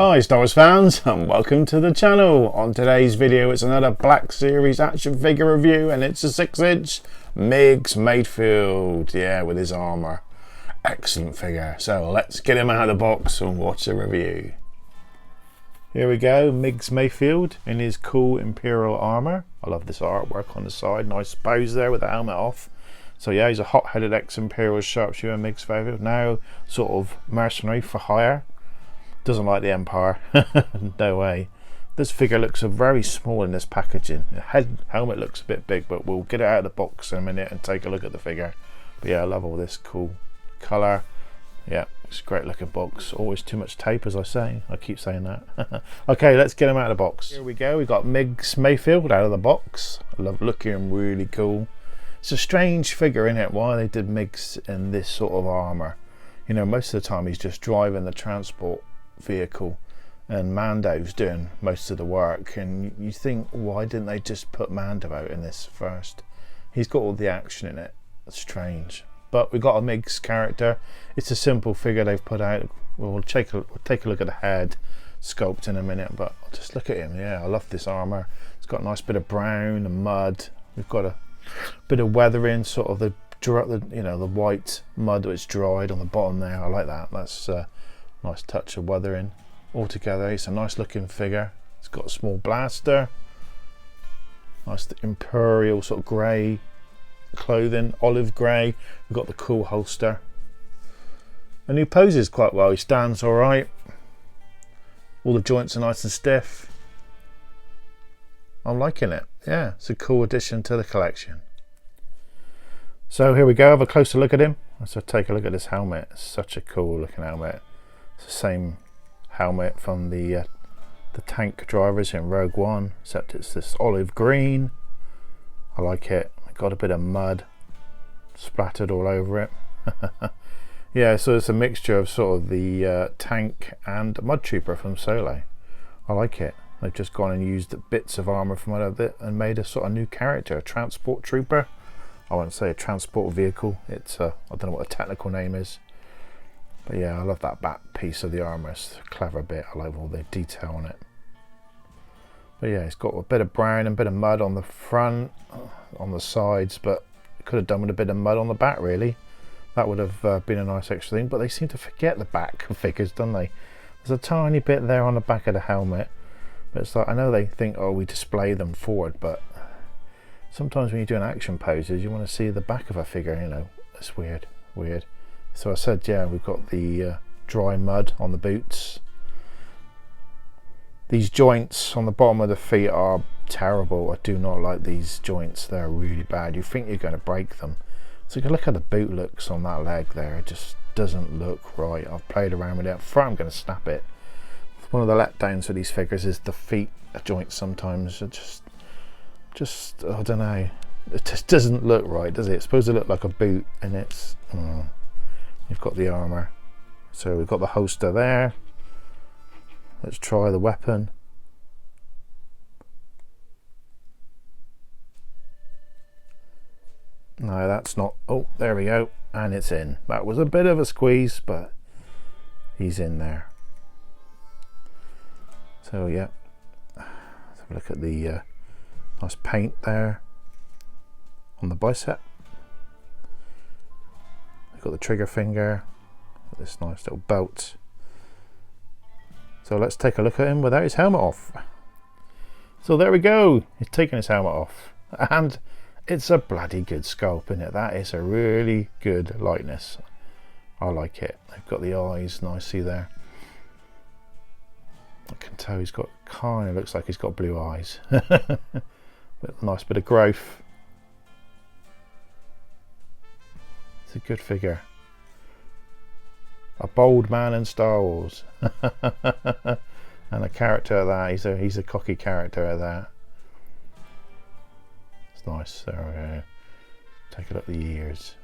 Hi Star Wars fans, and welcome to the channel. On today's video it's another Black Series action figure review, and it's a 6-inch Migs Mayfeld, yeah, with his armour. Excellent figure. So let's get him out of the box and watch the review. Here we go, Migs Mayfeld in his cool Imperial armour. I love this artwork on the side, nice pose there with the helmet off. So yeah, he's a hot-headed ex-Imperial sharpshooter, Migs Mayfeld, now sort of mercenary for hire. Doesn't like the Empire. No way. This figure looks very small in this packaging. The helmet looks a bit big, but we'll get it out of the box in a minute and take a look at the figure. But yeah, I love all this cool colour. Yeah, it's a great looking box. Always too much tape, as I say. I keep saying that. Okay, let's get him out of the box. Here we go. We got Migs Mayfeld out of the box. I love looking really cool. It's a strange figure, isn't it? Why they did Migs in this sort of armour. You know, most of the time he's just driving the transport vehicle and Mando's doing most of the work, and you think, why didn't they just put Mando out in this first? He's got all the action in it. It's strange, but we've got a Migs character. It's a simple figure they've put out. We'll take a look at the head sculpt in a minute, but just look at him. Yeah, I love this armor. It's got a nice bit of brown and mud. We've got a bit of weathering, sort of the white mud that's dried on the bottom there. I like that. That's nice touch of weathering altogether. It's a nice looking figure. It's got a small blaster, nice Imperial sort of grey clothing, olive grey. We've got the cool holster, and he poses quite well. He stands all right. All the joints are nice and stiff. I'm liking it. Yeah, it's a cool addition to the collection. So here we go, have a closer look at him. Let's take a look at this helmet. It's such a cool looking helmet. It's the same helmet from the tank drivers in Rogue One, except it's this olive green. I like it. Got a bit of mud splattered all over it. Yeah, so it's a mixture of sort of the tank and mud trooper from Solo. I like it. They've just gone and used bits of armour from out of it and made a sort of new character, a transport trooper. I won't say a transport vehicle. It's I don't know what the technical name is. But yeah, I love that back piece of the armour. It's a clever bit. I love all the detail on it. But yeah, it's got a bit of brown and a bit of mud on the front, on the sides, but could have done with a bit of mud on the back, really. That would have been a nice extra thing, but they seem to forget the back figures, don't they? There's a tiny bit there on the back of the helmet, but it's like, I know they think, oh, we display them forward, but sometimes when you're doing action poses, you want to see the back of a figure, you know. It's weird. So I said, yeah, we've got the dry mud on the boots. These joints on the bottom of the feet are terrible. I do not like these joints. They're really bad. You think you're going to break them. So you can look how the boot looks on that leg there. It just doesn't look right. I've played around with it. I'm going to snap it. One of the letdowns with these figures is the feet joints sometimes are just I don't know. It just doesn't look right, does it? It's supposed to look like a boot, and it's you've got the armor. So we've got the holster there. Let's try the weapon. No, that's not. Oh, there we go. And it's in. That was a bit of a squeeze, but he's in there. So yeah, let's have a look at the nice paint there on the bicep. We've got the trigger finger, this nice little belt. So let's take a look at him without his helmet off. So there we go, he's taken his helmet off, and it's a bloody good sculpt, isn't it? That is a really good likeness. I like it. They've got the eyes nicely there. I can tell he's got, kind of looks like he's got blue eyes. But nice bit of growth. It's a good figure. A bold man in Star Wars. And a character of that. He's a cocky character of that. It's nice. There we go. Take a look at the ears.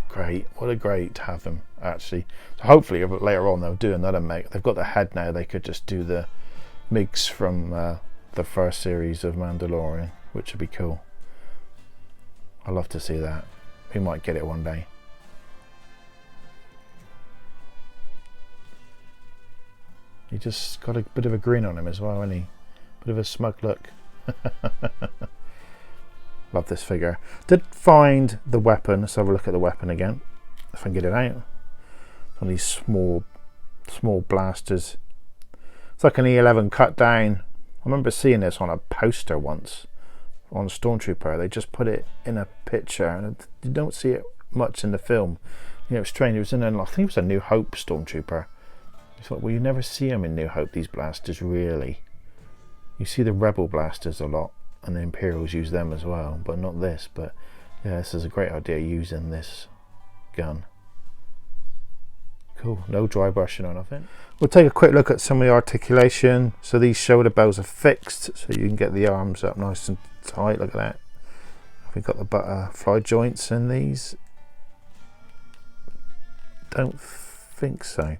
Great. What a great to have them, actually. So hopefully later on they'll do another make. They've got the head now. They could just do the Migs from the first series of Mandalorian, which would be cool. I'd love to see that. We might get it one day. He just got a bit of a grin on him as well, hasn't he? Bit of a smug look. Love this figure. Did find the weapon. Let's have a look at the weapon again, if I can get it out. One of these small blasters. It's like an E11 cut down. I remember seeing this on a poster once on Stormtrooper. They just put it in a picture, and you don't see it much in the film. You know, it's strange. It was in, I think it was a New Hope Stormtrooper. I thought, well, you never see them in New Hope, these blasters, really. You see the Rebel blasters a lot, and the Imperials use them as well, but not this. But yeah, this is a great idea, using this gun. Cool, no dry brushing or nothing. We'll take a quick look at some of the articulation. So these shoulder bells are fixed, so you can get the arms up nice and tight. Look at that. We've got the butterfly joints in these. Don't think so.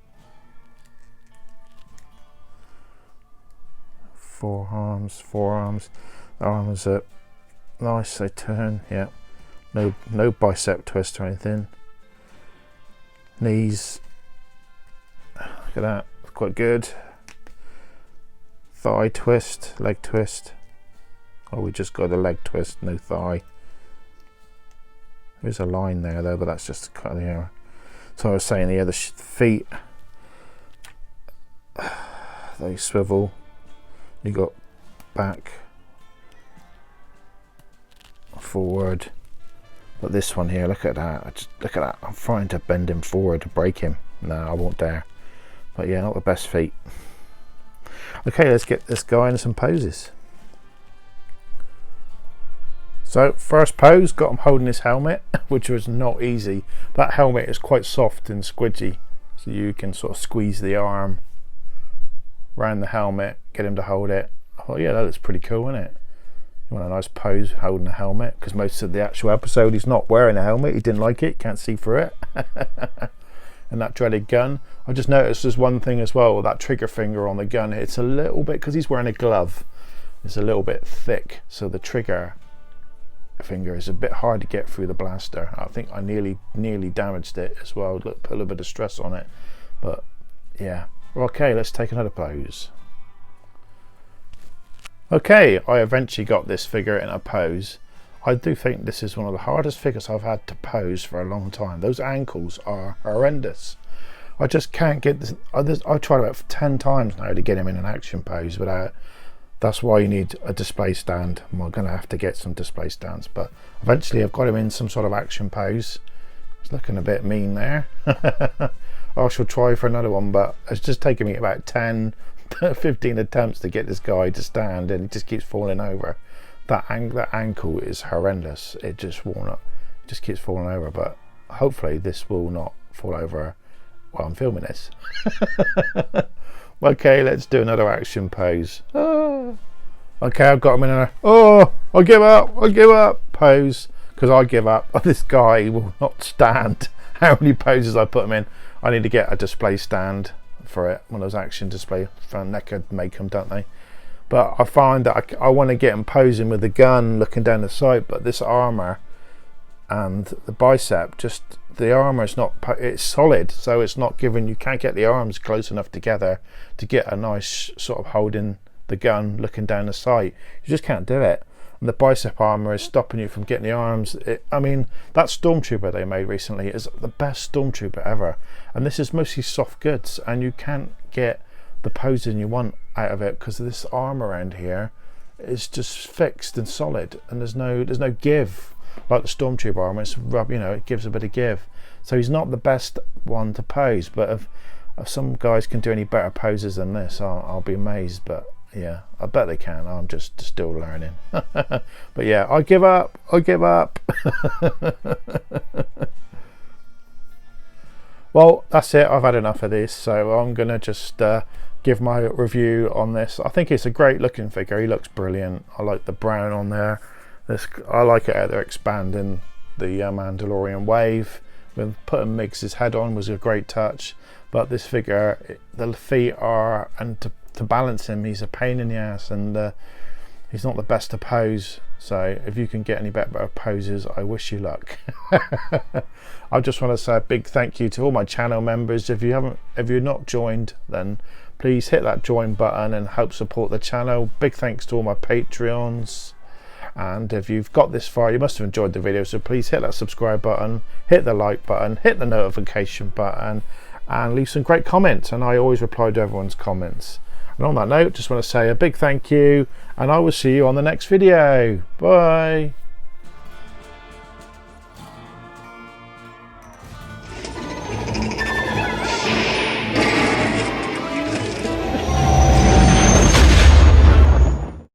Forearms. The arms are nice, they turn, yeah. No bicep twist or anything. Knees, look at that, quite good. Thigh twist, leg twist. Oh, we just got a leg twist, no thigh. There's a line there though, but that's just to cut the error. So I was saying, the other feet, they swivel. You got back, forward, but this one here, look at that. Look at that. I'm trying to bend him forward to break him. No, I won't dare. But yeah, not the best feet. Okay, let's get this guy in some poses. So first pose, got him holding his helmet, which was not easy. That helmet is quite soft and squidgy, so you can sort of squeeze the arm around the helmet, get him to hold it. I thought, yeah, that looks pretty cool, isn't it? You want a nice pose holding a helmet, because most of the actual episode he's not wearing a helmet. He didn't like it, can't see through it. And that dreaded gun. I just noticed there's one thing as well, that trigger finger on the gun, it's a little bit, because he's wearing a glove, it's a little bit thick, so the trigger finger is a bit hard to get through the blaster. I think I nearly damaged it as well. Look, put a little bit of stress on it, but yeah. Okay, let's take another pose. Okay, I eventually got this figure in a pose. I do think this is one of the hardest figures I've had to pose for a long time. Those ankles are horrendous. I just can't get this. I've tried about 10 times now to get him in an action pose without. That's why you need a display stand. I'm going to have to get some display stands, but eventually I've got him in some sort of action pose. It's looking a bit mean there. I shall try for another one, but it's just taken me about 10 15 attempts to get this guy to stand, and he just keeps falling over. That ankle is horrendous. It just keeps falling over, but hopefully this will not fall over while I'm filming this. Okay, let's do another action pose. Oh. Okay, I've got him in a I give up pose, because I give up. This guy will not stand how many poses I put him in. I need to get a display stand for it. One of those action display front necker make them, don't they? But I find that I want to get him posing with the gun looking down the sight, but this armor and the bicep, just the armor is not, it's solid, so it's not giving, you can't get the arms close enough together to get a nice sort of holding the gun looking down the sight. You just can't do it. And the bicep armor is stopping you from getting the arms. I mean, that Stormtrooper they made recently is the best Stormtrooper ever, and this is mostly soft goods, and you can't get the posing you want out of it because this arm around here is just fixed and solid, and there's no give like the Stormtrooper armor. It's it gives a bit of give. So he's not the best one to pose, but if some guys can do any better poses than this, I'll be amazed. But yeah, I bet they can. I'm just still learning. But yeah, I give up. Well, that's it. I've had enough of this, so I'm gonna just give my review on this. I think it's a great looking figure. He looks brilliant. I like the brown on there. I like it how they're expanding the Mandalorian wave. With putting Migs' head on was a great touch. But this figure, the feet are, and to balance him, he's a pain in the ass, and he's not the best to pose. So if you can get any better poses, I wish you luck. I just want to say a big thank you to all my channel members. If you're not joined, then please hit that join button and help support the channel. Big thanks to all my Patreons. And if you've got this far, you must have enjoyed the video, so please hit that subscribe button, hit the like button, hit the notification button, and leave some great comments, and I always reply to everyone's comments. And on that note, just want to say a big thank you, and I will see you on the next video. Bye.